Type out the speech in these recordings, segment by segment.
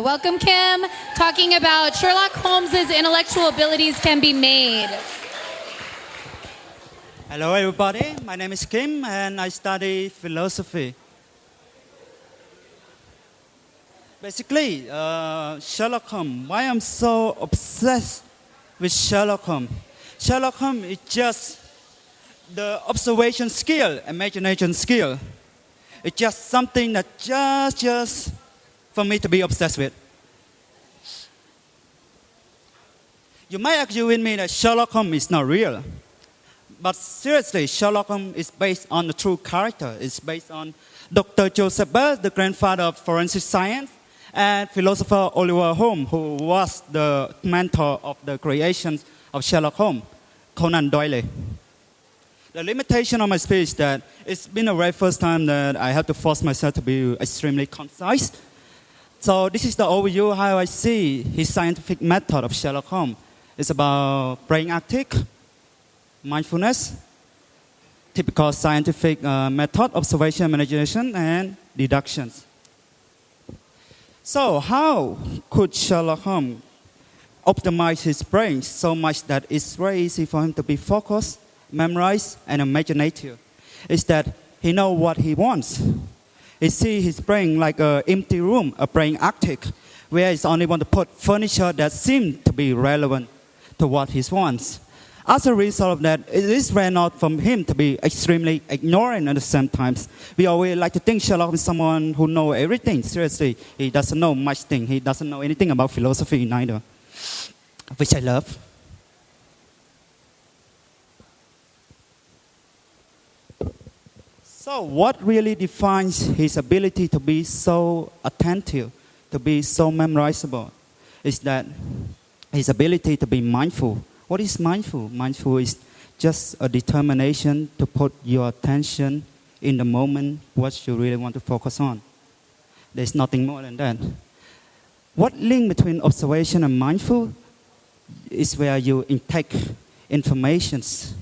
Welcome, Kim, talking about Sherlock Holmes's intellectual abilities can be made. Hello, everybody. My name is Kim, and I study philosophy. Basically, Sherlock Holmes. Why I'm so obsessed with Sherlock Holmes? Sherlock Holmes is just the observation skill, imagination skill. It's just something that just for me to be obsessed with. You might argue with me that Sherlock Holmes is not real. But seriously, Sherlock Holmes is based on a true character. It's based on Dr. Joseph Bell, the grandfather of forensic science, and philosopher Oliver Holmes, who was the mentor of the creation of Sherlock Holmes, Conan Doyle. The limitation of my speech is that it's been the very first time that I have to force myself to be extremely concise. So this is the overview how I see his scientific method of Sherlock Holmes. It's about brain active, mindfulness, typical scientific method, observation, imagination, and deductions. So how could Sherlock Holmes optimize his brain so much that it's very easy for him to be focused, memorized, and imaginative? Is that he knows what he wants. He sees his brain like an empty room, a brain attic, where he only want to put furniture that seems to be relevant to what he wants. As a result of that, it is rare not from him to be extremely ignorant at the same time. We always like to think Sherlock is someone who knows everything. Seriously, he doesn't know much thing. He doesn't know anything about philosophy neither, which I love. So what really defines his ability to be so attentive, to be so memorizable, is that his ability to be mindful. What is mindful? Mindful is just a determination to put your attention in the moment, what you really want to focus on. There's nothing more than that. What link between observation and mindful is where you intake informations.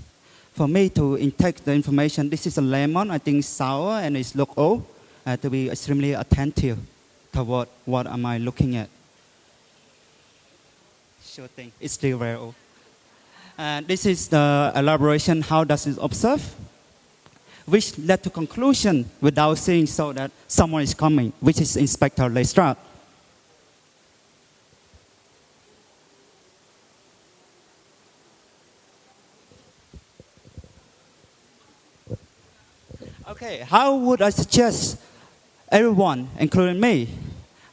For me to intake the information, this is a lemon, I think it's sour and it's look old. I have to be extremely attentive to what am I looking at. Sure thing, it's still very old. And this is the elaboration, how does it observe? Which led to conclusion without saying so that someone is coming, which is Inspector Lestrade. Okay, how would I suggest everyone, including me?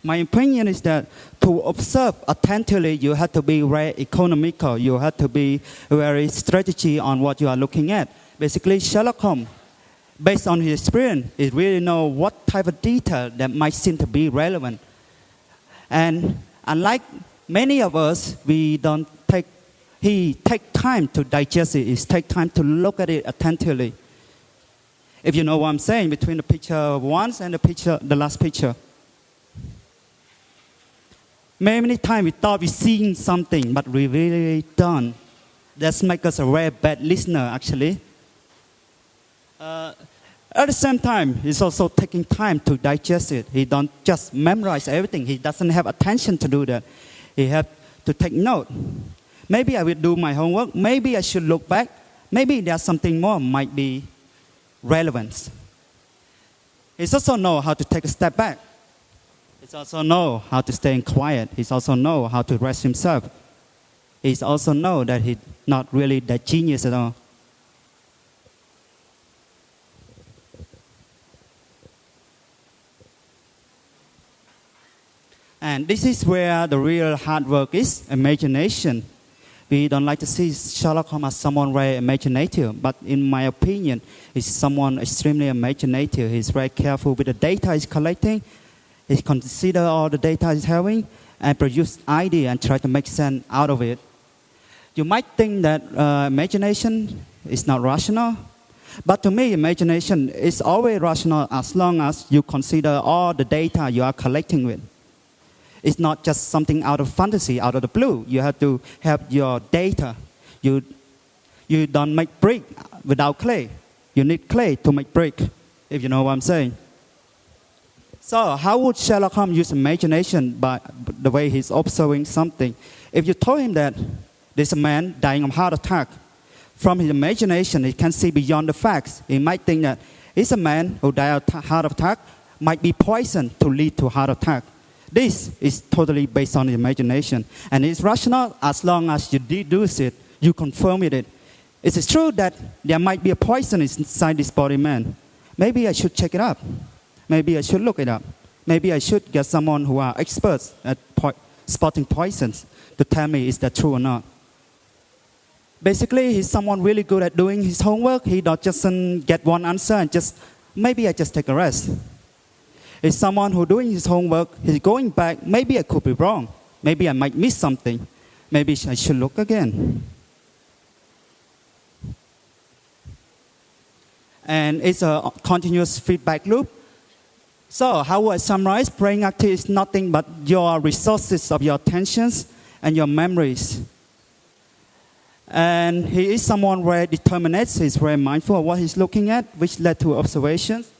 My opinion is that to observe attentively, you have to be very economical. You have to be very strategy on what you are looking at. Basically, Sherlock Holmes, based on his experience, he really know what type of detail that might seem to be relevant. And unlike many of us, he take time to digest it. He take time to look at it attentively. If you know what I'm saying, between the picture once and the last picture. Many times we thought we seen something, but we really don't. That makes us a very bad listener, actually. At the same time, he's also taking time to digest it. He don't just memorize everything. He doesn't have attention to do that. He have to take note. Maybe I will do my homework. Maybe I should look back. Maybe there's something more might be relevant. He also know how to take a step back. He also know how to stay quiet. He also know how to rest himself. He also know that he's not really that genius at all. And this is where the real hard work is, imagination. We don't like to see Sherlock Holmes as someone very imaginative, but in my opinion, he's someone extremely imaginative. He's very careful with the data he's collecting. He consider all the data he's having and produce idea and try to make sense out of it. You might think that imagination is not rational, but to me, imagination is always rational as long as you consider all the data you are collecting with. It's not just something out of fantasy, out of the blue. You have to have your data. You don't make brick without clay. You need clay to make brick, if you know what I'm saying. So how would Sherlock Holmes use imagination by the way he's observing something? If you told him that there's a man dying of heart attack, from his imagination he can see beyond the facts. He might think that it's a man who died of heart attack, might be poisoned to lead to heart attack. This is totally based on the imagination. And it's rational as long as you deduce it, you confirm it. It is true that there might be a poison inside this body man. Maybe I should check it up. Maybe I should look it up. Maybe I should get someone who are experts at spotting poisons to tell me is that true or not. Basically, he's someone really good at doing his homework. He don't just get one answer and maybe I just take a rest. He's someone who doing his homework, he's going back, maybe I could be wrong. Maybe I might miss something. Maybe I should look again. And it's a continuous feedback loop. So how would I summarize? Brain activity is nothing but your resources of your attentions and your memories. And he is someone very determinate. He's very mindful of what he's looking at, which led to observations.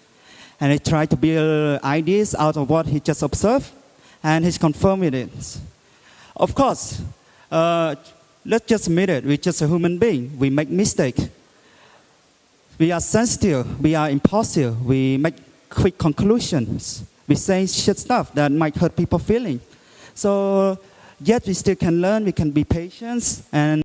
And he tried to build ideas out of what he just observed. And he's confirming it. Of course, let's just admit it. We're just a human being. We make mistakes. We are sensitive. We are impulsive. We make quick conclusions. We say shit stuff that might hurt people's feelings. So yet we still can learn. We can be patient. And